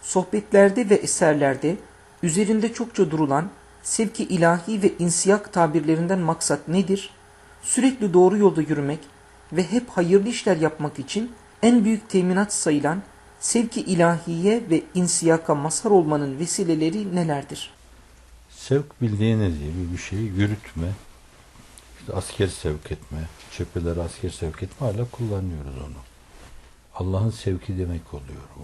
sohbetlerde ve eserlerde üzerinde çokça durulan sevki ilahi ve insiyak tabirlerinden maksat nedir? Sürekli doğru yolda yürümek ve hep hayırlı işler yapmak için en büyük teminat sayılan sevki ilahiye ve insiyaka mazhar olmanın vesileleri nelerdir? Sevk bildiğiniz gibi bir şeyi yürütme, işte asker sevk etme, cephelere asker sevk etme, hala kullanıyoruz onu. Allah'ın sevki demek oluyor o.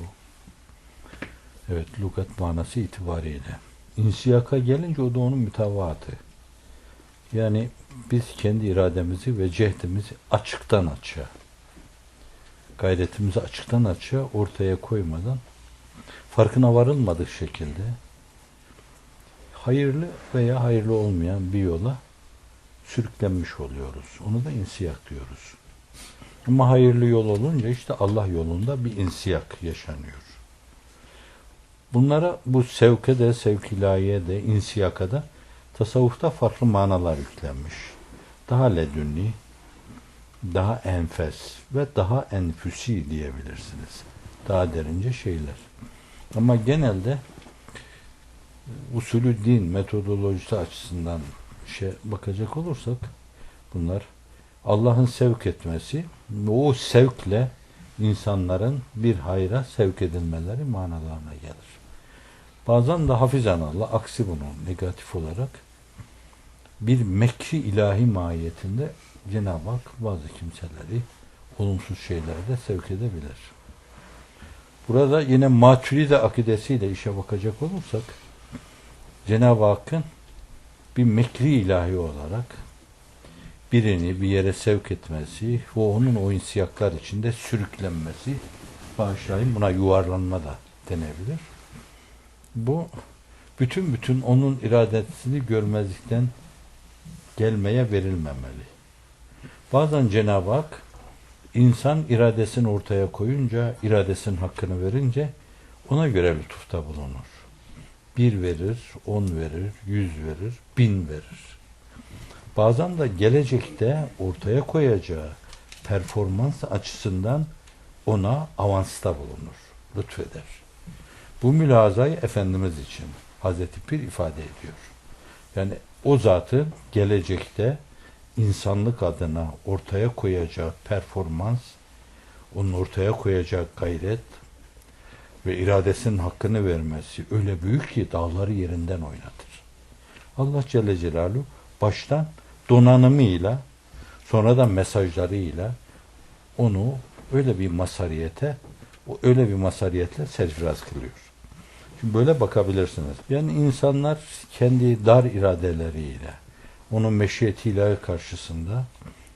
Evet, lügat manası itibariyle. İnsiyaka gelince o da onun mütevaatı. Yani biz kendi irademizi ve cehdimizi açıktan açığa, gayretimizi açıktan açığa ortaya koymadan, farkına varılmadık şekilde hayırlı veya hayırlı olmayan bir yola sürüklenmiş oluyoruz. Onu da insiyak diyoruz. Ama hayırlı yol olunca işte Allah yolunda bir insiyak yaşanıyor. Bunlara, bu sevke de, sevk ilahiye de, insiyaka da tasavvufta farklı manalar yüklenmiş. Daha ledünni, daha enfes ve daha enfüsi diyebilirsiniz. Daha derince şeyler. Ama genelde usulü din metodolojisi açısından bakacak olursak bunlar Allah'ın sevk etmesi ve o sevkle insanların bir hayra sevk edilmeleri manalarına gelir. Bazen de hafizan Allah aksi bunun negatif olarak bir mekri ilahi mahiyetinde Cenab-ı Hak bazı kimseleri olumsuz şeylerde sevk edebilir. Burada yine Maturidi akidesiyle işe bakacak olursak Cenab-ı Hakk'ın bir mekri ilahi olarak birini bir yere sevk etmesi ve onun o insiyaklar içinde sürüklenmesi, bağışlayın buna yuvarlanma da denebilir. Bu bütün onun iradesini görmezlikten gelmeye verilmemeli. Bazen Cenab-ı Hak insan iradesini ortaya koyunca, iradesinin hakkını verince ona göre lütufta bulunur. 1 verir, 10 verir, 100 verir, 1000 verir. Bazen de gelecekte ortaya koyacağı performans açısından ona avansta bulunur, lütfeder. Bu mülazayı Efendimiz için Hazreti Pir ifade ediyor. Yani o zatı gelecekte insanlık adına ortaya koyacağı performans, onun ortaya koyacağı gayret ve iradesinin hakkını vermesi öyle büyük ki dağları yerinden oynatır. Allah Celle Celaluhu baştan donanımıyla, sonra da mesajlarıyla onu öyle bir masariyetle serfiraz kılıyor. Şimdi böyle bakabilirsiniz. Yani insanlar kendi dar iradeleriyle, onun meşiyeti ilahi karşısında,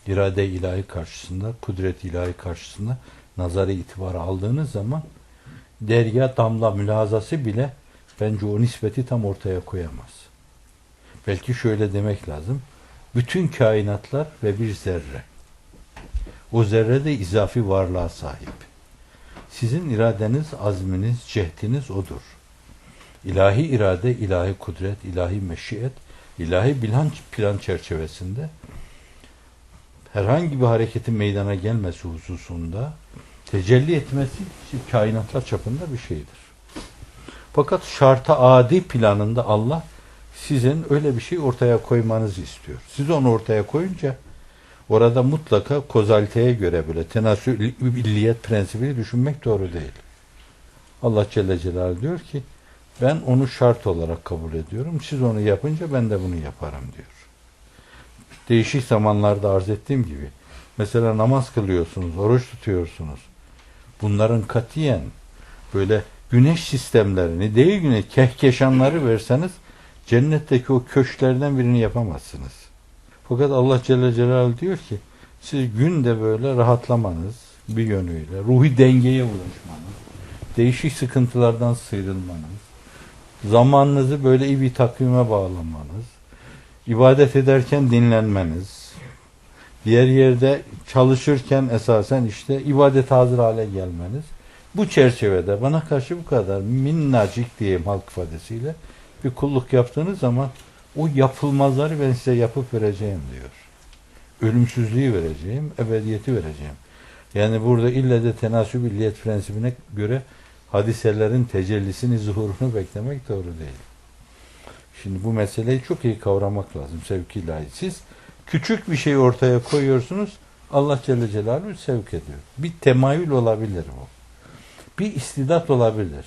irade ilahi karşısında, kudret ilahi karşısında nazarı itibara aldığınız zaman derya damla mülazası bile bence o nispeti tam ortaya koyamaz. Belki şöyle demek lazım. Bütün kainatlar ve bir zerre. O zerre de izafi varlığa sahip. Sizin iradeniz, azminiz, cehdiniz odur. İlahi irade, ilahi kudret, ilahi meşiyet, ilahi plan çerçevesinde herhangi bir hareketin meydana gelmesi hususunda tecelli etmesi kainatlar çapında bir şeydir. Fakat şarta adi planında Allah sizin öyle bir şey ortaya koymanızı istiyor. Siz onu ortaya koyunca orada mutlaka kozaliteye göre böyle tenasül-illiyet prensibini düşünmek doğru değil. Allah Celle Celaluhu diyor ki ben onu şart olarak kabul ediyorum. Siz onu yapınca ben de bunu yaparım diyor. Değişik zamanlarda arz ettiğim gibi mesela namaz kılıyorsunuz, oruç tutuyorsunuz. Bunların katiyen böyle güneş sistemlerini değil kehkeşanları verseniz cennetteki o köşklerden birini yapamazsınız. Fakat Allah Celle Celaluhu diyor ki siz günde böyle rahatlamanız bir yönüyle, ruhi dengeye ulaşmanız, değişik sıkıntılardan sıyrılmanız, zamanınızı böyle iyi bir takvime bağlamanız, ibadet ederken dinlenmeniz, diğer yerde çalışırken esasen işte ibadet hazır hale gelmeniz, bu çerçevede bana karşı bu kadar minnacık diyeyim halk ifadesiyle bir kulluk yaptığınız zaman o yapılmazları ben size yapıp vereceğim diyor. Ölümsüzlüğü vereceğim, ebediyeti vereceğim. Yani burada ille de tenasüb illiyet prensibine göre hadiselerin tecellisini, zuhurunu beklemek doğru değil. Şimdi bu meseleyi çok iyi kavramak lazım, sevk-i ilahi. Siz küçük bir şey ortaya koyuyorsunuz, Allah Celle Celaluhu sevk ediyor. Bir temayül olabilir bu. Bir istidat olabilir.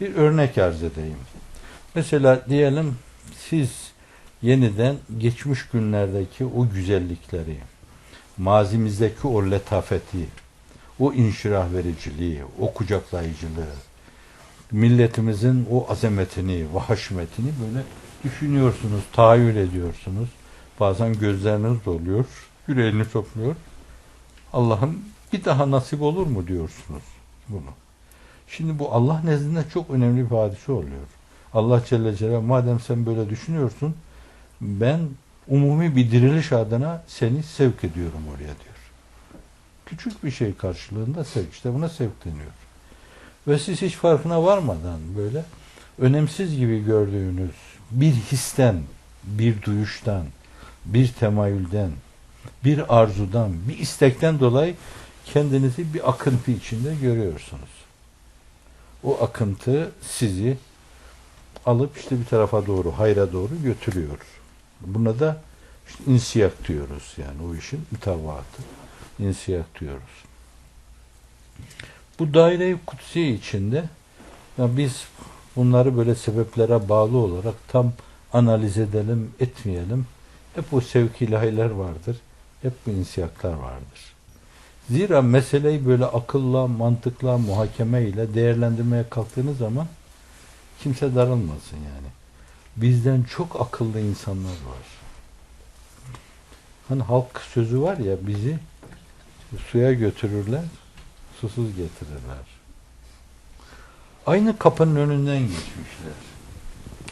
Bir örnek arz edeyim. Mesela diyelim siz yeniden geçmiş günlerdeki o güzellikleri, mazimizdeki o letafeti, o inşirah vericiliği, o kucaklayıcılığı, milletimizin o azametini ve haşmetini böyle düşünüyorsunuz, tahayyül ediyorsunuz. Bazen gözleriniz doluyor, yüreğini topluyor. Allah'ım bir daha nasip olur mu diyorsunuz bunu. Şimdi bu Allah nezdinde çok önemli bir hadise oluyor. Allah Celle Celaluhu madem sen böyle düşünüyorsun, ben umumi bir diriliş adına seni sevk ediyorum oraya diyor. Küçük bir şey karşılığında sevk. İşte buna sevk deniyor. Ve siz hiç farkına varmadan böyle önemsiz gibi gördüğünüz bir histen, bir duyuştan, bir temayülden, bir arzudan, bir istekten dolayı kendinizi bir akıntı içinde görüyorsunuz. O akıntı sizi alıp işte bir tarafa doğru, hayra doğru götürüyor. Buna da işte insiyak diyoruz, yani o işin mütevaatı. İnsiyak diyoruz. Bu daire-i kutsi içinde ya biz bunları böyle sebeplere bağlı olarak tam analiz edelim, etmeyelim. Hep o sevk-i ilahiler vardır. Hep bu insiyaklar vardır. Zira meseleyi böyle akılla, mantıkla, muhakeme ile değerlendirmeye kalktığınız zaman kimse darılmasın yani. Bizden çok akıllı insanlar var. Hani halk sözü var ya, bizi suya götürürler, susuz getirirler. Aynı kapının önünden geçmişler.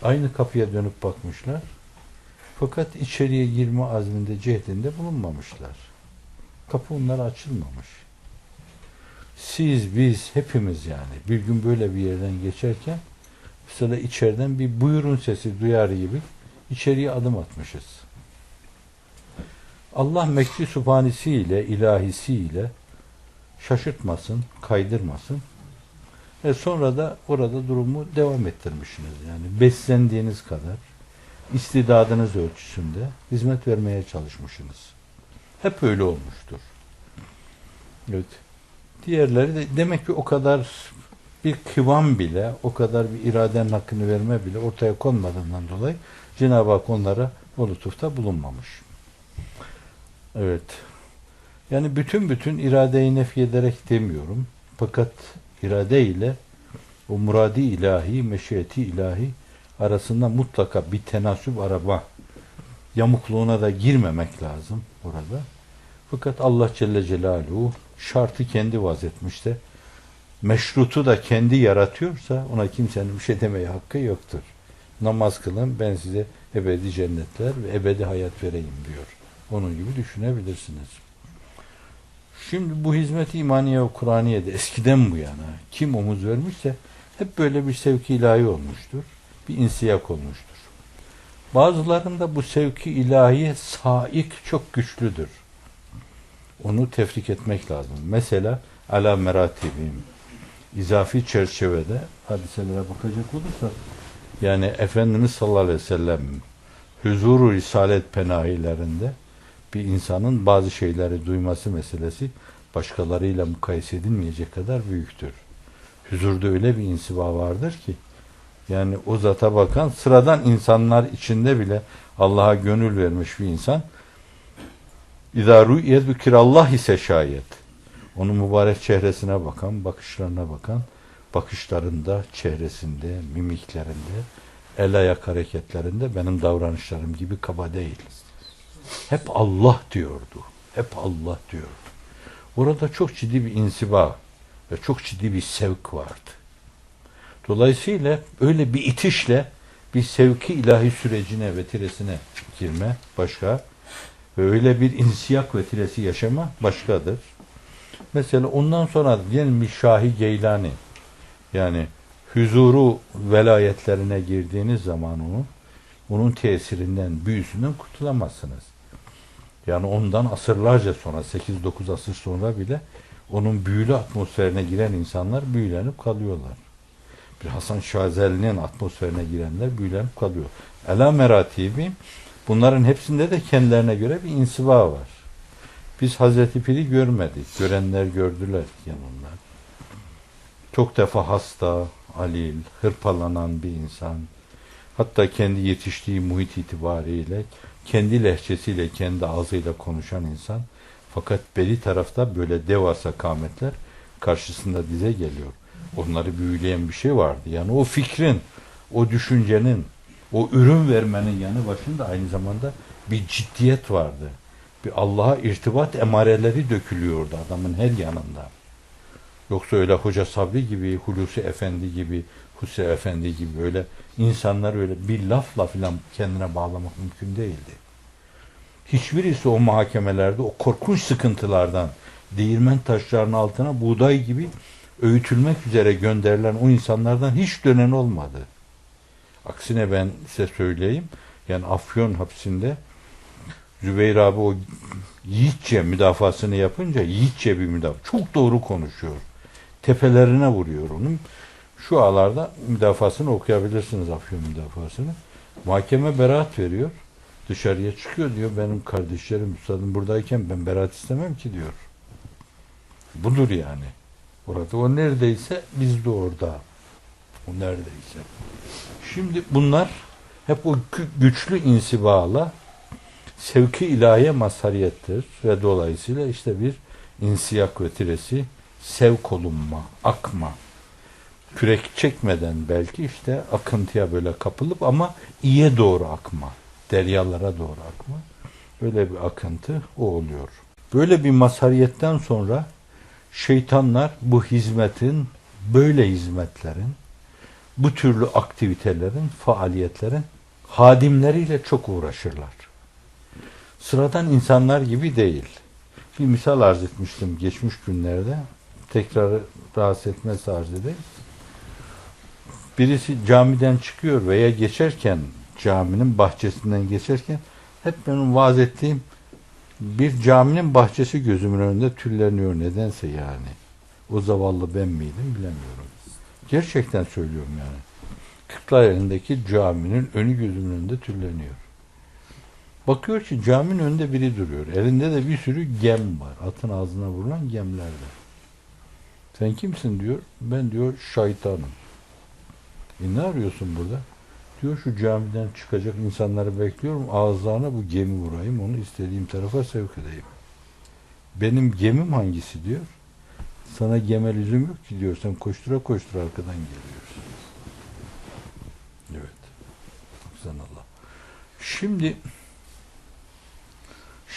Aynı kapıya dönüp bakmışlar. Fakat içeriye girme azminde, cehdinde bulunmamışlar. Kapı onlara açılmamış. Siz, biz, hepimiz yani bir gün böyle bir yerden geçerken mesela içeriden bir buyurun sesi duyar gibi içeriye adım atmışız. Allah Mekki Sübhanesiyle, ilahisiyle şaşırtmasın, kaydırmasın. Sonra da orada durumu devam ettirmişsiniz. Yani beslendiğiniz kadar istidadınız ölçüsünde hizmet vermeye çalışmışsınız. Hep öyle olmuştur. Evet. Diğerleri de demek ki o kadar bir kıvam bile, o kadar bir iradenin hakkını verme bile ortaya konmadığından dolayı Cenab-ı Hak onlara o lütufta bulunmamış. Evet. Yani bütün iradeyi nefy ederek demiyorum. Fakat irade ile o muradi ilahi, meşiyeti ilahi arasında mutlaka bir tenasüp araba yamukluğuna da girmemek lazım orada. Fakat Allah Celle Celaluhu şartı kendi vaz etmişse, meşrutu da kendi yaratıyorsa ona kimsenin bir şey demeye hakkı yoktur. Namaz kılın, ben size ebedi cennetler ve ebedi hayat vereyim diyor. Onun gibi düşünebilirsiniz. Şimdi bu hizmet-i imaniye ve Kur'aniye'de eskiden bu yana kim omuz vermişse hep böyle bir sevki ilahi olmuştur. Bir insiyak olmuştur. Bazılarında bu sevki ilahiye saik çok güçlüdür. Onu tefrik etmek lazım. Mesela ala meratibim, izafi çerçevede hadiselere bakacak olursak, yani Efendimiz sallallahu aleyhi ve sellem huzur-u risalet penahilerinde bir insanın bazı şeyleri duyması meselesi başkalarıyla mukayese edilmeyecek kadar büyüktür. Huzurda öyle bir insiba vardır ki, yani o zata bakan sıradan insanlar içinde bile Allah'a gönül vermiş bir insan, İzâ rü'ye zükirallah ise şayet, onun mübarek çehresine bakan, bakışlarına bakan, bakışlarında, çehresinde, mimiklerinde, el ayak hareketlerinde benim davranışlarım gibi kaba değil. Hep Allah diyordu. Hep Allah diyordu. Orada çok ciddi bir insiba ve çok ciddi bir sevk vardı. Dolayısıyla öyle bir itişle bir sevki ilahi sürecine ve tiresine girme başka, ve öyle bir insiyak ve tiresi yaşama başkadır. Mesela ondan sonra diyelim bir Şah-ı Geylani, yani huzuru velayetlerine girdiğiniz zaman onun tesirinden, büyüsünden kurtulamazsınız. Yani ondan asırlarca sonra, 8-9 asır sonra bile onun büyülü atmosferine giren insanlar büyülenip kalıyorlar. Bir Hasan Şazeli'nin atmosferine girenler büyülenip kalıyor. Ela meratibi, bunların hepsinde de kendilerine göre bir insiba var. Biz Hazreti Pir'i görmedik. Görenler gördüler yanında. Çok defa hasta, alil, hırpalanan bir insan. Hatta kendi yetiştiği muhit itibariyle, kendi lehçesiyle, kendi ağzıyla konuşan insan. Fakat beri tarafta böyle devasa kâmetler karşısında dize geliyor. Onları büyüleyen bir şey vardı. Yani o fikrin, o düşüncenin, o ürün vermenin yanı başında aynı zamanda bir ciddiyet vardı. Bir Allah'a irtibat emareleri dökülüyordu adamın her yanında. Yoksa öyle Hoca Sabri gibi, Hulusi Efendi gibi, Hüsrev Efendi gibi öyle insanlar öyle bir lafla filan kendine bağlamak mümkün değildi. Hiçbirisi o muhakemelerde o korkunç sıkıntılardan değirmen taşlarının altına buğday gibi öğütülmek üzere gönderilen o insanlardan hiç dönen olmadı. Aksine ben size söyleyeyim, yani Afyon hapsinde Zübeyir abi o yiğitçe müdafasını yapınca yiğitçe bir müdafaa. Çok doğru konuşuyor. Tepelerine vuruyor onun. Şu ağlarda müdafasını okuyabilirsiniz, Afyon müdafasını. Mahkeme beraat veriyor. Dışarıya çıkıyor, diyor benim kardeşlerim üstadım buradayken ben beraat istemem ki diyor. Budur yani. Orada o neredeyse biz de orada. O neredeyse. Şimdi bunlar hep o güçlü insibala sevki ilahiye mazhariyettir ve dolayısıyla işte bir insiyak ve tiresi sevk olunma, akma. Kürek çekmeden belki işte akıntıya böyle kapılıp ama iyiye doğru akma, deryalara doğru akma. Böyle bir akıntı o oluyor. Böyle bir mazhariyetten sonra şeytanlar bu hizmetin, böyle hizmetlerin, bu türlü aktivitelerin, faaliyetlerin hadimleriyle çok uğraşırlar. Sıradan insanlar gibi değil. Bir misal arz etmiştim geçmiş günlerde. Tekrar rahatsız etmez arz edeyim. Birisi camiden çıkıyor veya geçerken, caminin bahçesinden geçerken hep benim vaaz ettiğim bir caminin bahçesi gözümün önünde tülleniyor nedense yani. O zavallı ben miydim bilemiyorum. Gerçekten söylüyorum yani. Kırklareli'ndeki caminin önü gözümün önünde tülleniyor. Bakıyor ki caminin önünde biri duruyor. Elinde de bir sürü gem var. Atın ağzına vurulan gemlerden. Sen kimsin diyor. Ben diyor şeytanım. Ne arıyorsun burada? Diyor şu camiden çıkacak insanları bekliyorum. Ağızlarına bu gemi vurayım. Onu istediğim tarafa sevk edeyim. Benim gemim hangisi diyor. Sana geme lüzum yok ki diyor. Sen koştura koştura arkadan geliyorsun. Evet. Allah. Şimdi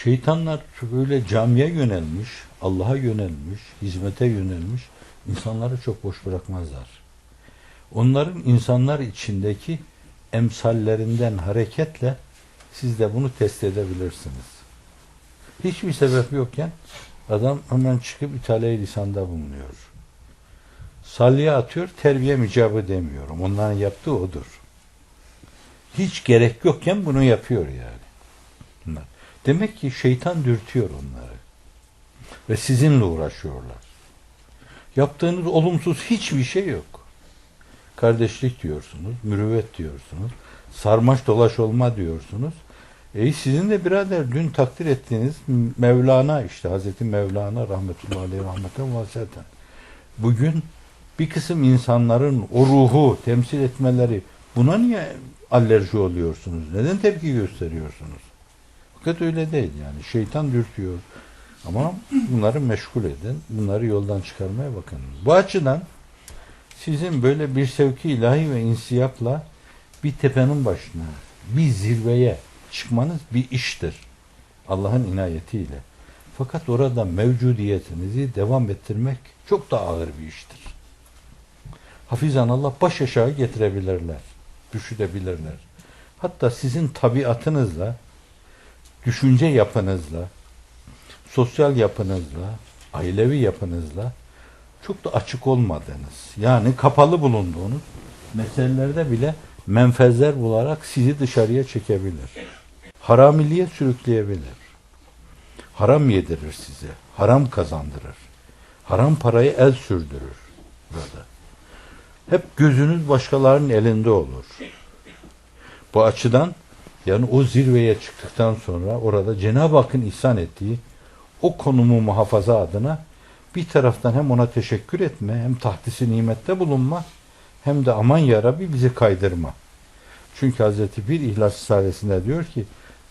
şeytanlar böyle camiye yönelmiş, Allah'a yönelmiş, hizmete yönelmiş insanları çok boş bırakmazlar. Onların insanlar içindeki emsallerinden hareketle siz de bunu test edebilirsiniz. Hiçbir sebep yokken adam hemen çıkıp İtalya lisanda bulunuyor. Salya atıyor, terbiye icabı demiyorum. Onların yaptığı odur. Hiç gerek yokken bunu yapıyor yani. Bunlar. Demek ki şeytan dürtüyor onları. Ve sizinle uğraşıyorlar. Yaptığınız olumsuz hiçbir şey yok. Kardeşlik diyorsunuz, mürüvvet diyorsunuz, sarmaş dolaş olma diyorsunuz. Sizin de birader dün takdir ettiğiniz Mevlana işte Hazreti Mevlana rahmetullahi aleyhi rahmeten vasiyeten. Bugün bir kısım insanların o ruhu temsil etmeleri buna niye alerji oluyorsunuz? Neden tepki gösteriyorsunuz? Fakat öyle değil yani. Şeytan dürtüyor. Ama bunları meşgul edin. Bunları yoldan çıkarmaya bakın. Bu açıdan sizin böyle bir sevki ilahi ve insiyapla bir tepenin başına, bir zirveye çıkmanız bir iştir. Allah'ın inayetiyle. Fakat orada mevcudiyetinizi devam ettirmek çok daha ağır bir iştir. Hafizanallah baş aşağı getirebilirler. Düşürebilirler. Hatta sizin tabiatınızla, düşünce yapınızla, sosyal yapınızla, ailevi yapınızla çok da açık olmadığınız, yani kapalı bulunduğunuz meselelerde bile menfezler bularak sizi dışarıya çekebilir. Haramiliğe sürükleyebilir. Haram yedirir size. Haram kazandırır. Haram parayı el sürdürür burada. Hep gözünüz başkalarının elinde olur. Bu açıdan yani o zirveye çıktıktan sonra orada Cenab-ı Hakk'ın ihsan ettiği o konumu muhafaza adına bir taraftan hem ona teşekkür etme, hem tahdisi nimette bulunma, hem de aman ya Rabbi bizi kaydırma. Çünkü Hazreti Pir İhlas Risalesi'nde diyor ki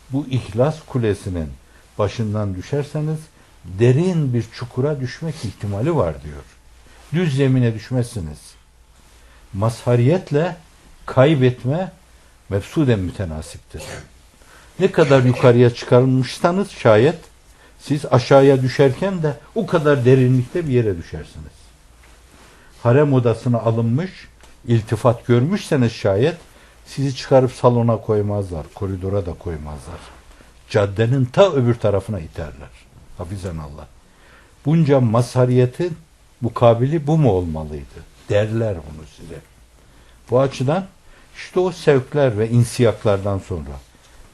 bu ihlas kulesinin başından düşerseniz derin bir çukura düşmek ihtimali var diyor. Düz zemine düşmezsiniz. Mazhariyetle kaybetme mefsuden mütenasiptir. Ne kadar yukarıya çıkarılmışsanız şayet siz aşağıya düşerken de o kadar derinlikte bir yere düşersiniz. Harem odasına alınmış, iltifat görmüşseniz şayet sizi çıkarıp salona koymazlar, koridora da koymazlar. Caddenin ta öbür tarafına iterler. Hafizanallah. Bunca mazhariyetin mukabili bu mu olmalıydı? Derler bunu size. Bu açıdan işte o sevkler ve insiyaklardan sonra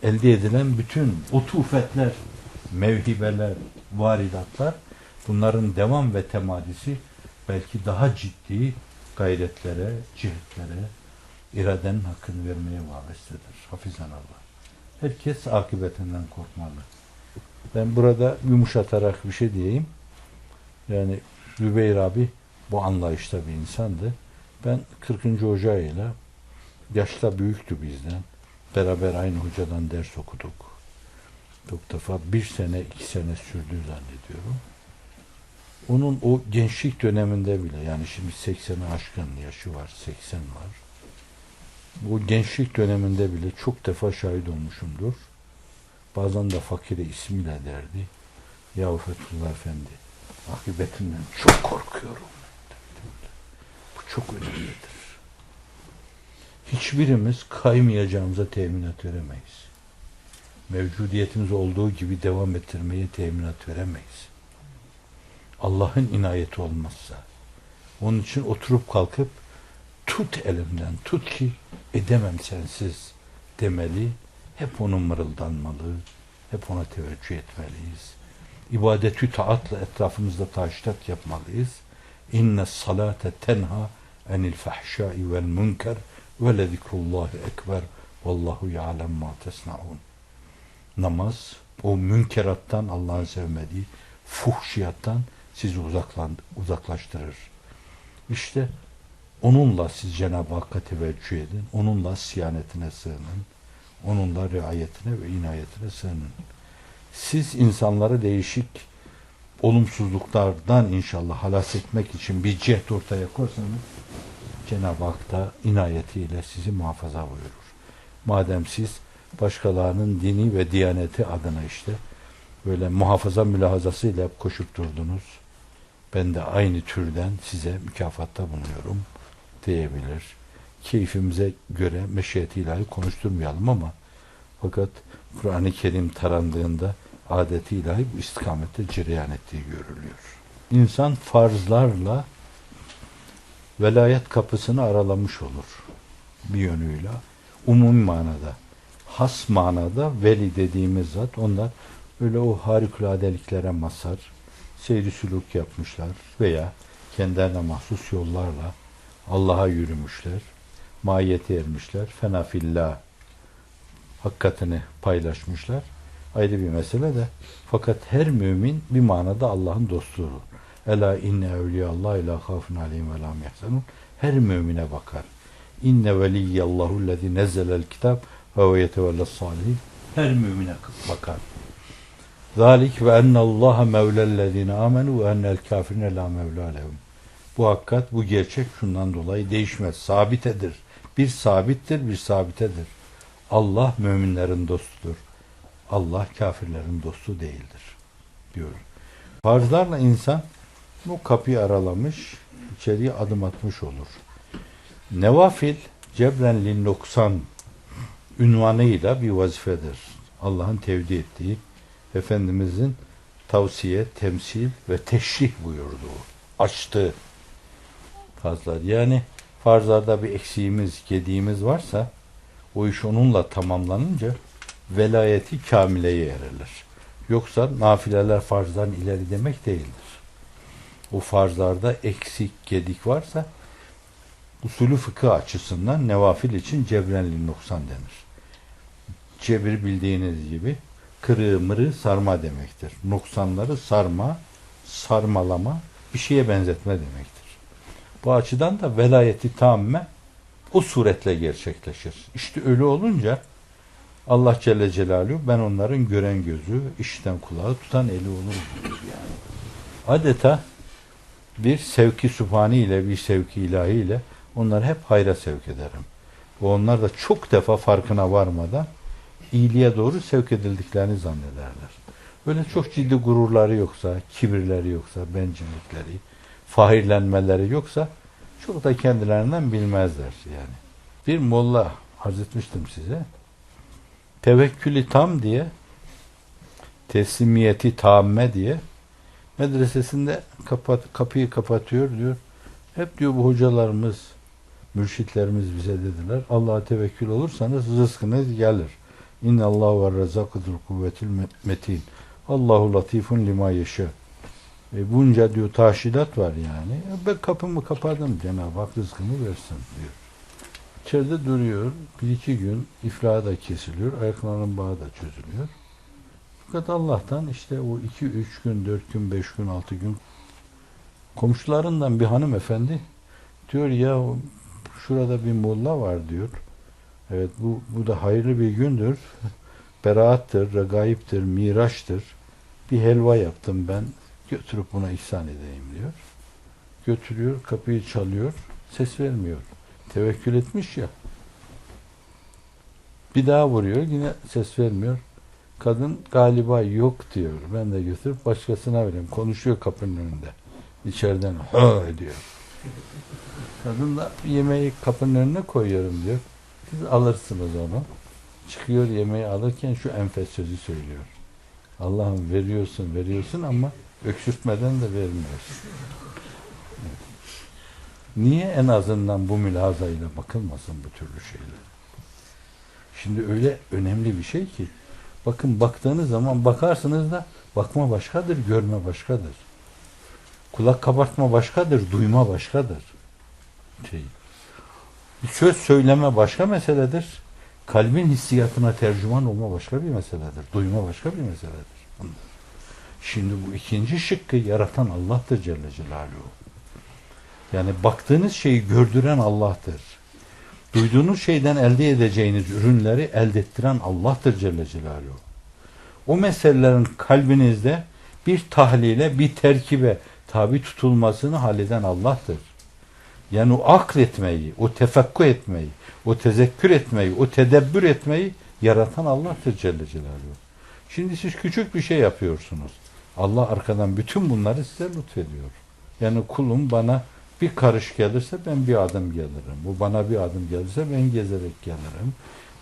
elde edilen bütün utufetler, mevhibeler, varidatlar, bunların devam ve temadisi belki daha ciddi gayretlere, cihetlere, iradenin hakkını vermeye vabestedir. Hafizanallah. Herkes akıbetinden korkmalı. Ben burada yumuşatarak bir şey diyeyim. Yani Zübeyir abi bu anlayışta bir insandı. Ben 40. hocayla yaşta büyüktü bizden. Beraber aynı hocadan ders okuduk. Çok defa 1 sene 2 sene sürdü zannediyorum. Onun o gençlik döneminde bile yani şimdi 80'e aşkın yaşı var, 80 var. Bu gençlik döneminde bile çok defa şahit olmuşumdur. Bazen de fakire ismiyle derdi. Ya Fethullah Efendi, akıbetinden çok korkuyorum. Bu çok önemlidir. Hiçbirimiz kaymayacağımıza teminat veremeyiz. Mevcudiyetimiz olduğu gibi devam ettirmeye teminat veremeyiz. Allah'ın inayeti olmazsa. Onun için oturup kalkıp tut elimden, tut ki edemem sensiz demeli. Hep onun mırıldanmalı, hep ona teveccüh etmeliyiz. İbadetü taatla etrafımızda taştat yapmalıyız. İnne salate tenha enil fahşai vel münker ve le zikrullahi ekber vallahu ya'lem ma tesnaun. Namaz o münkerattan, Allah'ın sevmediği fuhşiyattan sizi uzaklaştırır. İşte onunla siz Cenab-ı Hakk'a teveccüh edin. Onunla siyanetine sığının. Onunla riayetine ve inayetine sığının. Siz insanları değişik olumsuzluklardan inşallah halas etmek için bir cehd ortaya koysanız Cenab-ı Hak da inayetiyle sizi muhafaza buyurur. Madem siz başkalarının dini ve diyaneti adına işte böyle muhafaza mülahazasıyla hep koşup durdunuz, ben de aynı türden size mükafatta bulunuyorum diyebilir. Keyfimize göre meşiyeti ilahi konuşturmayalım ama fakat Kur'an-ı Kerim tarandığında adeti ilahi bu istikamette cereyan ettiği görülüyor. İnsan farzlarla velayet kapısını aralamış olur bir yönüyle. Umumi manada, has manada veli dediğimiz zat onlar öyle o harikuladeliklere mazhar seyri sülûk yapmışlar veya kendilerine mahsus yollarla Allah'a yürümüşler, mahiyete ermişler, fena fillah hakikatini paylaşmışlar. Ayrı bir mesele de fakat her mümin bir manada Allah'ın dostudur. Ela inne evliyallah ila khafun aleyhim ve lam yahzanun. Her mümine bakar. İnne veliyyallahu lezi nezzelel kitab ve yetevelles salihin. Her mümine bakar. Zalik ve ennallaha mevlellezine amenu ve ennel kafirine la mevla lehum. Bu hakikat, bu gerçek şundan dolayı değişmez. Sabitedir. Bir sabittir, bir sabitedir. Allah müminlerin dostudur. Allah kafirlerin dostu değildir. Diyor. Farzlarla insan bu kapıyı aralamış, içeriye adım atmış olur. Nevafil, cebren linnoksan ünvanıyla bir vazifedir. Allah'ın tevdi ettiği, Efendimizin tavsiye, temsil ve teşrih buyurduğu, açtığı farzlar. Yani farzlarda bir eksiğimiz, gediğimiz varsa o iş onunla tamamlanınca velayeti kamileye erilir. Yoksa nafileler farzdan ileri demek değildir. O farzlarda eksik, gedik varsa usulü fıkıh açısından nevafil için cebrenli noksan denir. Cebir bildiğiniz gibi kırığı mırığı sarma demektir. Noksanları sarma, sarmalama, bir şeye benzetme demektir. Bu açıdan da velayeti tamme o suretle gerçekleşir. İşte öyle olunca Allah Celle Celaluhu ben onların gören gözü, işiten kulağı, tutan eli olurum diyor yani. Adeta bir sevki sübhani ile bir sevki ilahi ile onları hep hayra sevk ederim. Ve onlar da çok defa farkına varmadan iyiliğe doğru sevk edildiklerini zannederler. Böyle çok ciddi gururları yoksa, kibirleri yoksa, bencillikleri, fahirlenmeleri yoksa çok da kendilerinden bilmezler yani. Bir molla arz etmiştim size. Tevekkülü tam diye, teslimiyeti tamme diye medresesinde kapıyı kapatıyor diyor. Hep diyor bu hocalarımız, mürşitlerimiz bize dediler. Allah'a tevekkül olursanız rızkınız gelir. İnnallahu ve rezzakıdır kuvvetil metin. Allahu latifun lima yeşâ. Bunca diyor taşidat var yani. Ben kapımı kapadım, Cenab-ı Hak rızkımı versin diyor. İçeride duruyor. Bir iki gün iflahı da kesiliyor. Ayaklarının bağı da çözülüyor. Fakat Allah'tan işte o 2-3 gün, 4 gün, 5 gün, 6 gün komşularından bir hanımefendi diyor ya şurada bir molla var diyor. Evet bu da hayırlı bir gündür. Beraattır, regaiptir, miraçtır. Bir helva yaptım ben. Götürüp buna ihsan edeyim diyor. Götürüyor, kapıyı çalıyor. Ses vermiyor. Tevekkül etmiş ya. Bir daha vuruyor. Yine ses vermiyor. Kadın galiba yok diyor. Ben de götürüp başkasına vereyim. Konuşuyor kapının önünde. İçeriden ha diyor. Kadın da yemeği kapının önüne koyuyorum diyor. Siz alırsınız onu. Çıkıyor yemeği alırken şu enfes sözü söylüyor. Allah'ım veriyorsun ama öksürtmeden de vermiyorsun. Evet. Niye en azından bu mülazayla bakılmasın bu türlü şeyler? Şimdi öyle önemli bir şey ki bakın baktığınız zaman bakarsınız da bakma başkadır, görme başkadır. Kulak kabartma başkadır, duyma başkadır. Bir söz söyleme başka meseledir. Kalbin hissiyatına tercüman olma başka bir meseledir. Duyma başka bir meseledir. Şimdi bu ikinci şıkkı yaratan Allah'tır Celle Celaluhu. Yani baktığınız şeyi gördüren Allah'tır. Duyduğunuz şeyden elde edeceğiniz ürünleri elde ettiren Allah'tır Celle Celaluhu. O meselelerin kalbinizde bir tahlile, bir terkibe tabi tutulmasını halleden Allah'tır. Yani o akletmeyi, o tefekkür etmeyi, o tezekkür etmeyi, o tedebbür etmeyi yaratan Allah'tır Celle Celaluhu. Şimdi siz küçük bir şey yapıyorsunuz. Allah arkadan bütün bunları size lütfediyor. Yani kulum bana bir karış gelirse ben bir adım gelirim. Bu bana bir adım gelirse ben gezerek gelirim.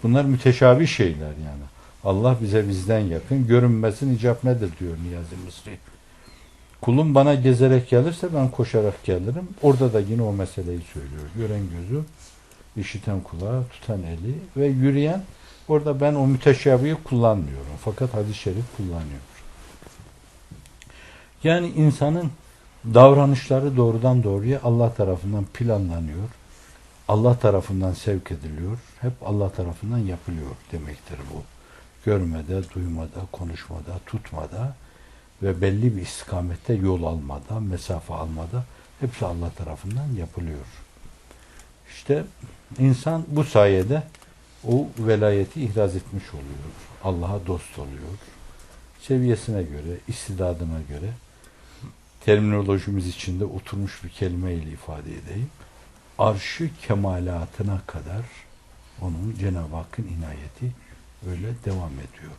Bunlar müteşabih şeyler yani. Allah bize bizden yakın. Görünmesin icap nedir diyor Niyazi Mısri. Kulum bana gezerek gelirse ben koşarak gelirim. Orada da yine o meseleyi söylüyor. Gören gözü, işiten kulağı, tutan eli ve yürüyen. Orada ben o müteşabihi kullanmıyorum. Fakat hadis-i şerif kullanıyor. Yani insanın davranışları doğrudan doğruya Allah tarafından planlanıyor. Allah tarafından sevk ediliyor. Hep Allah tarafından yapılıyor demektir bu. Görmede, duymada, konuşmada, tutmada ve belli bir istikamette yol almada, mesafe almada hepsi Allah tarafından yapılıyor. İşte insan bu sayede o velayeti ihraz etmiş oluyor. Allah'a dost oluyor. Seviyesine göre, istidadına göre terminolojimiz içinde oturmuş bir kelimeyle ifade edeyim. Arş-ı kemalatına kadar onun Cenab-ı Hakk'ın inayeti öyle devam ediyor.